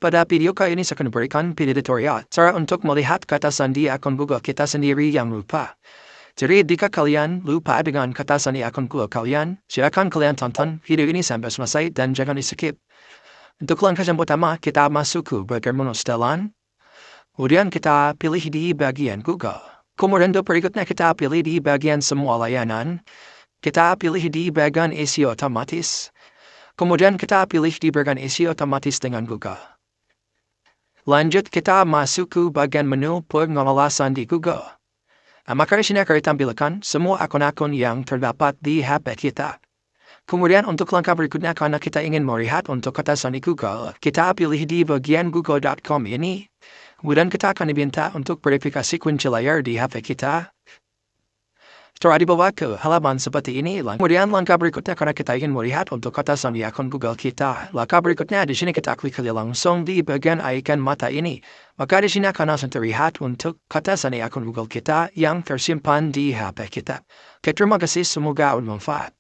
Pada video kali ini saya akan berikan video tutorial cara untuk melihat kata sandi akun Google kita sendiri yang lupa. Jadi jika kalian lupa dengan kata sandi akun Google kalian, silakan kalian tonton video ini sampai selesai dan jangan di-skip. Untuk langkah yang pertama, kita masuk ke bagian menu setelan. Kemudian kita pilih di bagian Google. Kemudian berikutnya kita pilih di bagian semua layanan. Kita pilih di bagian isi otomatis. Kemudian kita pilih di bagian isi otomatis dengan Google. Lanjut kita masuk ke bagian menu pengelola sandi Google. Maka di sini akan ditampilkan semua akun-akun yang terdapat di HP kita. Kemudian untuk langkah berikutnya karena kita ingin melihat untuk kata sandi Google, kita pilih di bagian google.com ini. Kemudian kita akan diminta untuk verifikasi kunci layar di HP kita. Setelah dibawa ke halaman seperti ini, kemudian langkah berikutnya karena kita ingin melihat untuk kata sandi akun Google kita. Langkah berikutnya di sini kita klik langsung di bagian ikon mata ini. Maka di sini akan langsung terlihat untuk kata sandi akun Google kita yang tersimpan di HP kita. Oke, terima kasih, semoga bermanfaat.